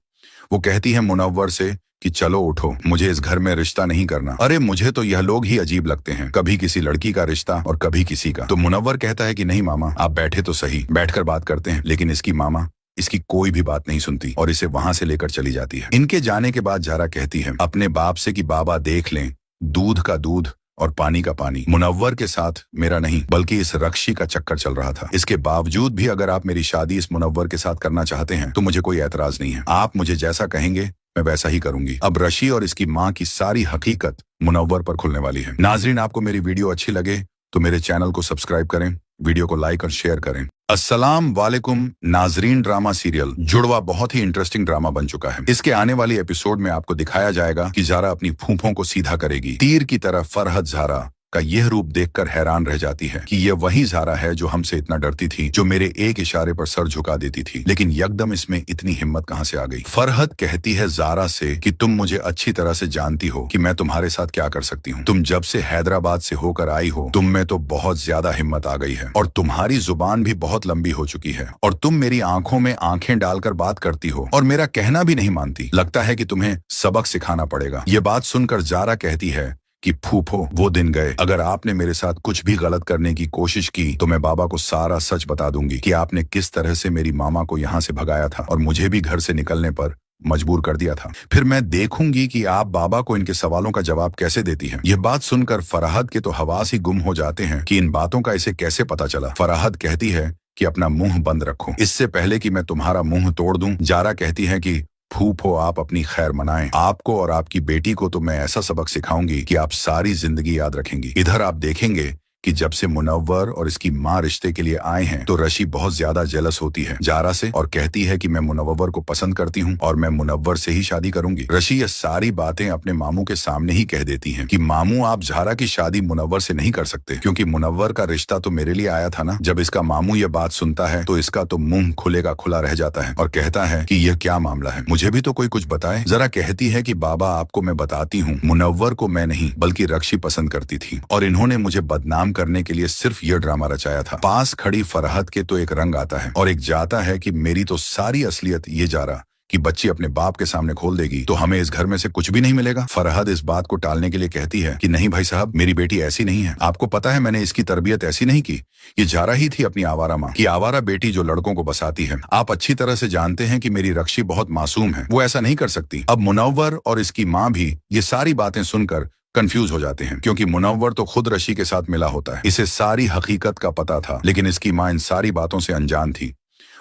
वो कहती है मुनव्वर से कि चलो उठो, मुझे इस घर में रिश्ता नहीं करना। अरे मुझे तो यह लोग ही अजीब लगते हैं, कभी किसी लड़की का रिश्ता और कभी किसी का। तो मुनव्वर कहता है कि नहीं मामा, आप बैठे तो सही, बैठकर बात करते हैं। लेकिन इसकी मामा इसकी कोई भी बात नहीं सुनती और इसे वहां से लेकर चली जाती है। इनके जाने के बाद जारा कहती है अपने बाप से कि बाबा देख लें, दूध का दूध और पानी का पानी मुनव्वर के साथ मेरा नहीं बल्कि इस रक्षी का चक्कर चल रहा था। इसके बावजूद भी अगर आप मेरी शादी इस मुनव्वर के साथ करना चाहते हैं तो मुझे कोई एतराज नहीं है। आप मुझे जैसा कहेंगे मैं वैसा ही करूंगी। अब रशी और इसकी माँ की सारी हकीकत मुनव्वर पर खुलने वाली है। नाजरीन, आपको मेरी वीडियो अच्छी लगे तो मेरे चैनल को सब्सक्राइब करें, वीडियो को लाइक और शेयर करें। अस्सलाम वालेकुम। नाजरीन, ड्रामा सीरियल जुड़वा बहुत ही इंटरेस्टिंग ड्रामा बन चुका है। इसके आने वाली एपिसोड में आपको दिखाया जाएगा कि जारा अपनी फूफों को सीधा करेगी। तीर की तरह फरहद जारा का यह रूप देखकर हैरान रह जाती है कि यह वही जारा है जो हमसे इतना डरती थी, जो मेरे एक इशारे पर सर झुका देती थी। लेकिन यकदम इसमें इतनी हिम्मत कहां से आ गई? फरहद कहती है जारा से कि तुम मुझे अच्छी तरह से जानती हो कि मैं तुम्हारे साथ क्या कर सकती हूँ। तुम जब से हैदराबाद से होकर आई हो, तुम में तो बहुत ज्यादा हिम्मत आ गई है और तुम्हारी जुबान भी बहुत लंबी हो चुकी है और तुम मेरी आंखों में आंखें डालकर बात करती हो और मेरा कहना भी नहीं मानती। लगता है कि तुम्हें सबक सिखाना पड़ेगा। ये बात सुनकर जारा कहती है कि फूफो, वो दिन गए, अगर आपने मेरे साथ कुछ भी गलत करने की कोशिश की तो मैं बाबा को सारा सच बता दूंगी कि आपने किस तरह से मेरी मामा को यहाँ से भगाया था और मुझे भी घर से निकलने पर मजबूर कर दिया था। फिर मैं देखूंगी कि आप बाबा को इनके सवालों का जवाब कैसे देती हैं। यह बात सुनकर फरहद के तो हवास ही गुम हो जाते हैं कि इन बातों का इसे कैसे पता चला। फरहद कहती है कि अपना मुंह बंद रखो, इससे पहले कि मैं तुम्हारा मुंह तोड़ दूं। जारा कहती है कि फूफो आप अपनी खैर मनाएं, आपको और आपकी बेटी को तो मैं ऐसा सबक सिखाऊंगी कि आप सारी जिंदगी याद रखेंगी। इधर आप देखेंगे कि जब से मुनव्वर और इसकी माँ रिश्ते के लिए आए हैं तो रशी बहुत ज्यादा जेलस होती है जारा से और कहती है कि मैं मुनव्वर को पसंद करती हूँ और मैं मुनव्वर से ही शादी करूंगी। रशी ये सारी बातें अपने मामू के सामने ही कह देती हैं कि मामू आप जारा की शादी मुनव्वर से नहीं कर सकते क्योंकि मुनव्वर का रिश्ता तो मेरे लिए आया था ना। जब इसका मामू ये बात सुनता है तो इसका तो मुंह खुले का खुला रह जाता है और कहता है कि यह क्या मामला है, मुझे भी तो कोई कुछ बताए। जरा कहती है कि बाबा आपको मैं बताती हूँ, मुनव्वर को मैं नहीं बल्कि रक्षी पसंद करती थी और इन्होंने मुझे बदनाम करने के लिए सिर्फ यह ड्रामा रचाया था। पास खड़ी फरहद के तो एक रंग आता है और एक जाता है कि मेरी तो सारी असलियत ये जारा कि बच्ची अपने बाप के सामने खोल देगी तो हमें इस घर में से कुछ भी नहीं मिलेगा। फरहद इस बात को टालने के लिए कहती है कि नहीं भाई साहब, मेरी बेटी ऐसी नहीं है, आपको पता है मैंने इसकी तरबियत ऐसी नहीं की, ये जारा ही थी अपनी आवारा माँ की आवारा बेटी जो लड़कों को बसाती है। आप अच्छी तरह से जानते हैं कि मेरी रक्षी बहुत मासूम है, वो ऐसा नहीं कर सकती। अब मुनव्वर और इसकी माँ भी ये सारी बातें सुनकर कंफ्यूज हो जाते हैं क्योंकि मुनव्वर तो खुद रशी के साथ मिला होता है, इसे सारी हकीकत का पता था लेकिन इसकी माँ इन सारी बातों से अनजान थी।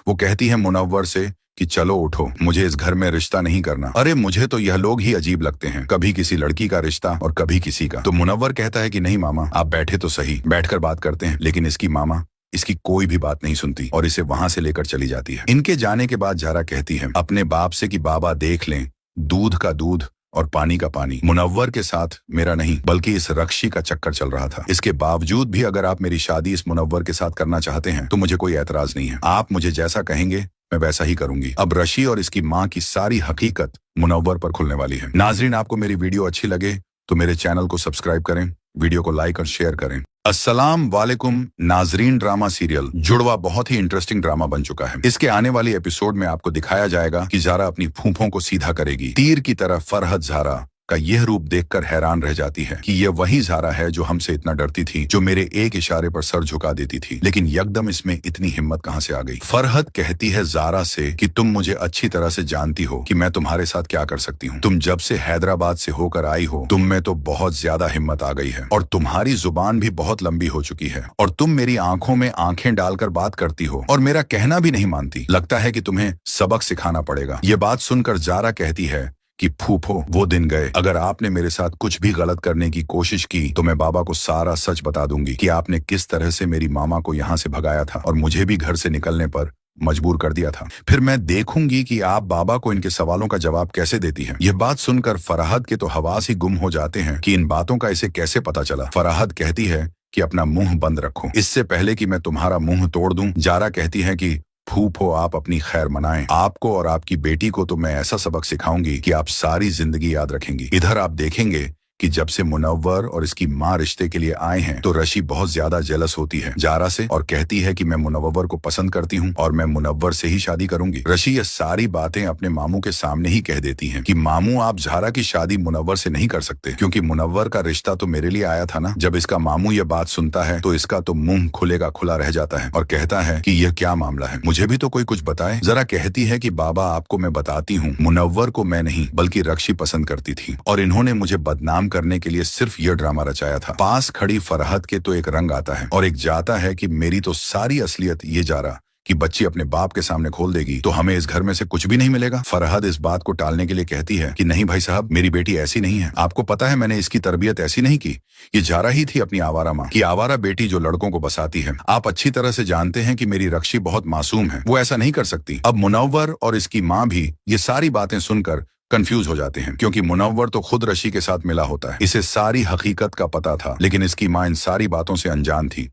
वो कहती है मुनव्वर से कि चलो उठो, मुझे इस घर में रिश्ता नहीं करना। अरे मुझे तो यह लोग ही अजीब लगते हैं, कभी किसी लड़की का रिश्ता और कभी किसी का। तो मुनव्वर कहता है कि नहीं मामा, आप बैठे तो सही, बैठकर बात करते हैं। लेकिन इसकी मामा इसकी कोई भी बात नहीं सुनती और इसे वहां से लेकर चली जाती है। इनके जाने के बाद जारा कहती है अपने बाप से कि बाबा देख लें, दूध का दूध और पानी का पानी मुनव्वर के साथ मेरा नहीं बल्कि इस रक्षी का चक्कर चल रहा था। इसके बावजूद भी अगर आप मेरी शादी इस मुनव्वर के साथ करना चाहते हैं तो मुझे कोई एतराज नहीं है, आप मुझे जैसा कहेंगे मैं वैसा ही करूंगी। अब रशी और इसकी माँ की सारी हकीकत मुनव्वर पर खुलने वाली है। नाजरीन, आपको मेरी वीडियो अच्छी लगे तो मेरे चैनल को सब्सक्राइब करें, वीडियो को लाइक और शेयर करें। अस्सलाम वालेकुम नाजरीन, ड्रामा सीरियल जुड़वा बहुत ही इंटरेस्टिंग ड्रामा बन चुका है। इसके आने वाली एपिसोड में आपको दिखाया जाएगा कि जारा अपनी फूफों को सीधा करेगी। तीर की तरह फरहद जारा का यह रूप देखकर हैरान रह जाती है कि यह वही जारा है जो हमसे इतना डरती थी, जो मेरे एक इशारे पर सर झुका देती थी। लेकिन यकदम इसमें इतनी हिम्मत कहां से आ गई। फरहद कहती है जारा से कि तुम मुझे अच्छी तरह से जानती हो कि मैं तुम्हारे साथ क्या कर सकती हूँ। तुम जब से हैदराबाद से होकर आई हो तुम में तो बहुत ज्यादा हिम्मत आ गई है और तुम्हारी जुबान भी बहुत लंबी हो चुकी है और तुम मेरी आंखों में आंखें डालकर बात करती हो और मेरा कहना भी नहीं मानती। लगता है कि तुम्हें सबक सिखाना पड़ेगा। ये बात सुनकर जारा कहती है कि फूफो वो दिन गए, अगर आपने मेरे साथ कुछ भी गलत करने की कोशिश की तो मैं बाबा को सारा सच बता दूंगी कि आपने किस तरह से मेरी मामा को यहाँ से भगाया था और मुझे भी घर से निकलने पर मजबूर कर दिया था। फिर मैं देखूंगी कि आप बाबा को इनके सवालों का जवाब कैसे देती हैं। यह बात सुनकर फरहद के तो हवास ही गुम हो जाते हैं कि इन बातों का इसे कैसे पता चला। फरहद कहती है कि अपना मुंह बंद रखो, इससे पहले कि मैं तुम्हारा मुंह तोड़ दूं। जारा कहती है कि फूफो आप अपनी खैर मनाएं, आपको और आपकी बेटी को तो मैं ऐसा सबक सिखाऊंगी कि आप सारी जिंदगी याद रखेंगी। इधर आप देखेंगे कि जब से मुनव्वर और इसकी माँ रिश्ते के लिए आए हैं तो रशी बहुत ज्यादा जेलस होती है जारा से और कहती है कि मैं मुनव्वर को पसंद करती हूँ और मैं मुनव्वर से ही शादी करूंगी। रशी ये सारी बातें अपने मामू के सामने ही कह देती हैं कि मामू आप जारा की शादी मुनव्वर से नहीं कर सकते क्योंकि मुनव्वर का रिश्ता तो मेरे लिए आया था ना। जब इसका मामू ये बात सुनता है तो इसका तो मुंह खुले का खुला रह जाता है और कहता है कि यह क्या मामला है, मुझे भी तो कोई कुछ बताए। जरा कहती है कि बाबा आपको मैं बताती हूँ, मुनव्वर को मैं नहीं बल्कि रक्षी पसंद करती थी और इन्होंने मुझे बदनाम करने के लिए सिर्फ यह ड्रामा रचाया था। पास खड़ी फरहद के तो एक रंग आता है और एक जाता है कि मेरी तो सारी असलियत ये जारा कि बच्ची अपने बाप के सामने खोल देगी तो हमें इस घर में से कुछ भी नहीं मिलेगा। फरहद इस बात को टालने के लिए कहती है कि नहीं भाई साहब, मेरी बेटी ऐसी नहीं है, आपको पता है मैंने इसकी तरबियत ऐसी नहीं की, ये जारा ही थी अपनी आवारा माँ की आवारा बेटी जो लड़कों को बसाती है। आप अच्छी तरह से जानते हैं कि मेरी रक्षी बहुत मासूम है, वो ऐसा नहीं कर सकती। अब मुनव्वर और इसकी माँ भी ये सारी बातें सुनकर कंफ्यूज हो जाते हैं क्योंकि मुनव्वर तो खुद रशी के साथ मिला होता है, इसे सारी हकीकत का पता था लेकिन इसकी माँ इन सारी बातों से अनजान थी।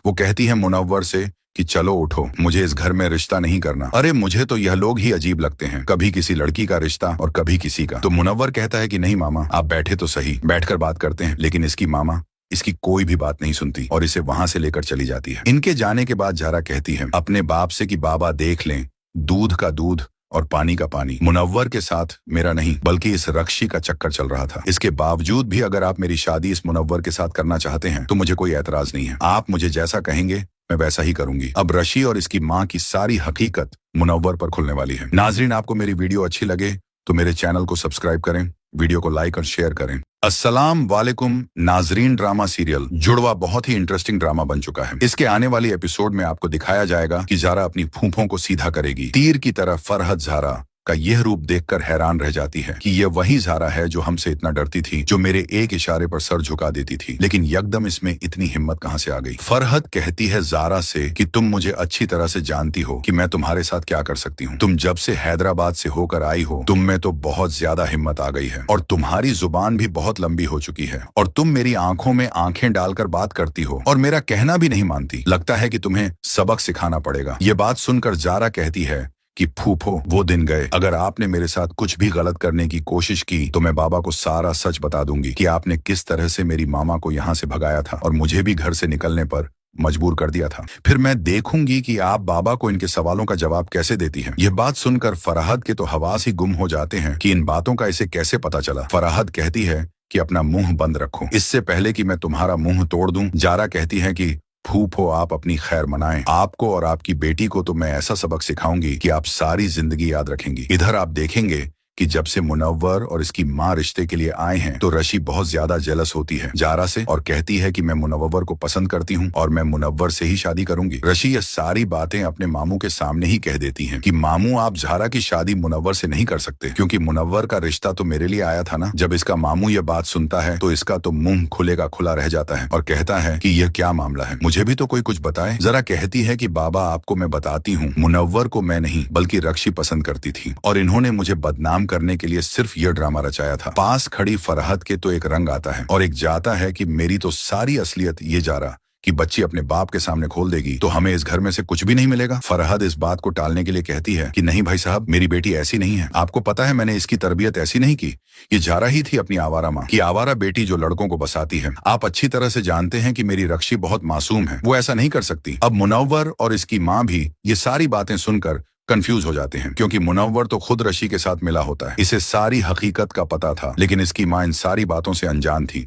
वो कहती है मुनव्वर से कि चलो उठो, मुझे इस घर में रिश्ता नहीं करना। अरे मुझे तो यह लोग ही अजीब लगते हैं, कभी किसी लड़की का रिश्ता और कभी किसी का। तो मुनव्वर कहता है कि नहीं मामा, आप बैठे तो सही, बैठकर बात करते हैं। लेकिन इसकी मामा इसकी कोई भी बात नहीं सुनती और इसे वहां से लेकर चली जाती है। इनके जाने के बाद जारा कहती है अपने बाप से कि बाबा देख लें, दूध का दूध और पानी का पानी मुनव्वर के साथ मेरा नहीं बल्कि इस रक्षी का चक्कर चल रहा था। इसके बावजूद भी अगर आप मेरी शादी इस मुनव्वर के साथ करना चाहते हैं तो मुझे कोई एतराज नहीं है, आप मुझे जैसा कहेंगे मैं वैसा ही करूंगी। अब रशी और इसकी माँ की सारी हकीकत मुनव्वर पर खुलने वाली है। नाजरीन, आपको मेरी वीडियो अच्छी लगे तो मेरे चैनल को सब्सक्राइब करें, वीडियो को लाइक और शेयर करें। अस्सलाम वालेकुम। नाजरीन ड्रामा सीरियल जुड़वा बहुत ही इंटरेस्टिंग ड्रामा बन चुका है। इसके आने वाली एपिसोड में आपको दिखाया जाएगा कि ज़ारा अपनी फूफों को सीधा करेगी। तीर की तरह फरहत ज़ारा का यह रूप देखकर हैरान रह जाती है कि यह वही ज़ारा है जो हमसे इतना डरती थी, जो मेरे एक इशारे पर सर झुका देती थी। लेकिन यकदम इसमें इतनी हिम्मत कहां से आ गई? फरहत कहती है ज़ारा से कि तुम मुझे अच्छी तरह से जानती हो कि मैं तुम्हारे साथ क्या कर सकती हूँ। तुम जब से हैदराबाद से होकर आई हो, तुम में तो बहुत ज्यादा हिम्मत आ गई है और तुम्हारी जुबान भी बहुत लंबी हो चुकी है और तुम मेरी आंखों में आंखें डालकर बात करती हो और मेरा कहना भी नहीं मानती। लगता है कि तुम्हें सबक सिखाना पड़ेगा। ये बात सुनकर ज़ारा कहती है कि फूफो, वो दिन गए। अगर आपने मेरे साथ कुछ भी गलत करने की कोशिश की तो मैं बाबा को सारा सच बता दूंगी कि आपने किस तरह से मेरी मामा को यहाँ से भगाया था और मुझे भी घर से निकलने पर मजबूर कर दिया था। फिर मैं देखूंगी कि आप बाबा को इनके सवालों का जवाब कैसे देती हैं। यह बात सुनकर फराहत के तो हवास ही गुम हो जाते हैं कि इन बातों का इसे कैसे पता चला। फराहत कहती है कि अपना मुंह बंद रखो, इससे पहले कि मैं तुम्हारा मुंह तोड़ दूं। ज़ारा कहती है कि फूफो, आप अपनी खैर मनाएं। आपको और आपकी बेटी को तो मैं ऐसा सबक सिखाऊंगी कि आप सारी जिंदगी याद रखेंगी। इधर आप देखेंगे कि जब से मुनव्वर और इसकी माँ रिश्ते के लिए आए हैं तो रशी बहुत ज्यादा जेलस होती है ज़ारा से और कहती है कि मैं मुनव्वर को पसंद करती हूँ और मैं मुनव्वर से ही शादी करूंगी। रशी ये सारी बातें अपने मामू के सामने ही कह देती हैं कि मामू, आप ज़ारा की शादी मुनव्वर से नहीं कर सकते क्योंकि मुनव्वर का रिश्ता तो मेरे लिए आया था ना। जब इसका मामू ये बात सुनता है तो इसका तो मुंह खुले का खुला रह जाता है और कहता है कि यह क्या मामला है, मुझे भी तो कोई कुछ बताए। ज़ारा कहती है कि बाबा, आपको मैं बताती हूँ, मुनव्वर को मैं नहीं बल्कि रक्षी पसंद करती थी और इन्होंने मुझे बदनाम करने के लिए सिर्फ यह ड्रामा रचाया था। पास खड़ी फरहत के तो एक रंग आता है और एक जाता है कि मेरी तो सारी असलियत ये ज़ारा कि बच्ची अपने बाप के सामने खोल देगी तो हमें इस घर में से कुछ भी नहीं मिलेगा। फरहत इस बात को टालने के लिए कहती है कि नहीं भाई साहब, मेरी बेटी ऐसी नहीं है। आपको पता है मैंने इसकी तरबियत ऐसी नहीं की, ये ज़ारा ही थी अपनी आवारा माँ की आवारा बेटी जो लड़कों को बसाती है। आप अच्छी तरह से जानते हैं कि मेरी रक्षी बहुत मासूम है, वो ऐसा नहीं कर सकती। अब मुनव्वर और इसकी माँ भी ये सारी बातें सुनकर कंफ्यूज हो जाते हैं क्योंकि मुनव्वर तो खुद रशी के साथ मिला होता है। इसे सारी हकीकत का पता था लेकिन इसकी माँ इन सारी बातों से अनजान थी।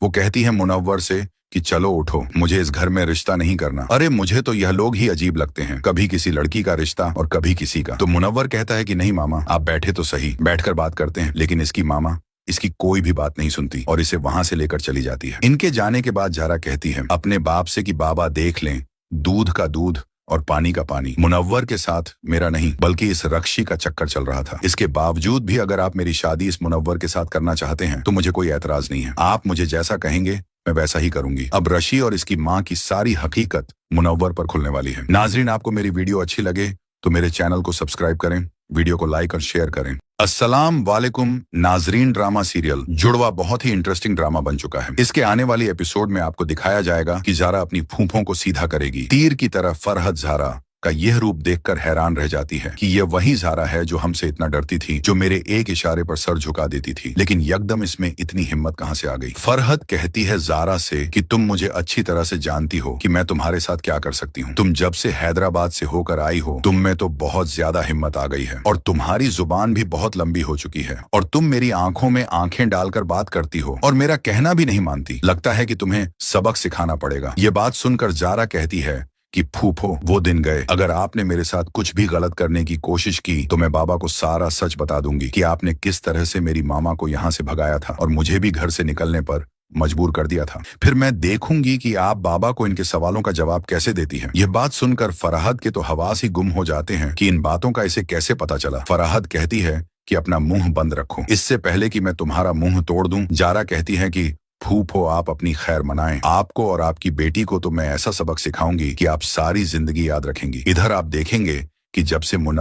वो कहती है मुनव्वर से कि चलो उठो, मुझे इस घर में रिश्ता नहीं करना। अरे मुझे तो यह लोग ही अजीब लगते हैं, कभी किसी लड़की का रिश्ता और कभी किसी का। तो मुनव्वर कहता है कि नहीं मामा, आप बैठे तो सही, बैठकर बात करते हैं। लेकिन इसकी मामा इसकी कोई भी बात नहीं सुनती और इसे वहां से लेकर चली जाती है। इनके जाने के बाद ज़ारा कहती है अपने बाप से कि बाबा देख लें, दूध का दूध और पानी का पानी मुनव्वर के साथ मेरा नहीं बल्कि इस रक्षी का चक्कर चल रहा था। इसके बावजूद भी अगर आप मेरी शादी इस मुनव्वर के साथ करना चाहते हैं तो मुझे कोई एतराज नहीं है। आप मुझे जैसा कहेंगे मैं वैसा ही करूंगी। अब रशी और इसकी माँ की सारी हकीकत मुनव्वर पर खुलने वाली है। नाजरीन, आपको मेरी वीडियो अच्छी लगे तो मेरे चैनल को सब्सक्राइब करें, वीडियो को लाइक और शेयर करें। अस्सलाम वालेकुम। नाजरीन ड्रामा सीरियल जुड़वा बहुत ही इंटरेस्टिंग ड्रामा बन चुका है। इसके आने वाली एपिसोड में आपको दिखाया जाएगा कि ज़ारा अपनी फूफों को सीधा करेगी। तीर की तरह फरहत ज़ारा का यह रूप देखकर हैरान रह जाती है कि यह वही ज़ारा है जो हमसे इतना डरती थी, जो मेरे एक इशारे पर सर झुका देती थी। लेकिन यकदम इसमें इतनी हिम्मत कहां से आ गई? फरहत कहती है ज़ारा से कि तुम मुझे अच्छी तरह से जानती हो कि मैं तुम्हारे साथ क्या कर सकती हूँ। तुम जब से हैदराबाद से होकर आई हो, तुम में तो बहुत ज्यादा हिम्मत आ गई है और तुम्हारी जुबान भी बहुत लंबी हो चुकी है और तुम मेरी आंखों में आंखें डालकर बात करती हो और मेरा कहना भी नहीं मानती। लगता है कि तुम्हें सबक सिखाना पड़ेगा। ये बात सुनकर ज़ारा कहती है कि फूफो, वो दिन गए। अगर आपने मेरे साथ कुछ भी गलत करने की कोशिश की तो मैं बाबा को सारा सच बता दूंगी कि आपने किस तरह से मेरी मामा को यहाँ से भगाया था और मुझे भी घर से निकलने पर मजबूर कर दिया था। फिर मैं देखूंगी कि आप बाबा को इनके सवालों का जवाब कैसे देती हैं। यह बात सुनकर फराहत के तो हवास ही गुम हो जाते हैं कि इन बातों का इसे कैसे पता चला। फराहत कहती है कि अपना मुंह बंद रखो, इससे पहले कि मैं तुम्हारा मुंह तोड़ दूं। ज़ारा कहती है कि फूफो, आप अपनी खैर मनाएं। आपको और आपकी बेटी को तो मैं ऐसा सबक सिखाऊंगी कि आप सारी जिंदगी याद रखेंगी। इधर आप देखेंगे कि जब से मुनव्वर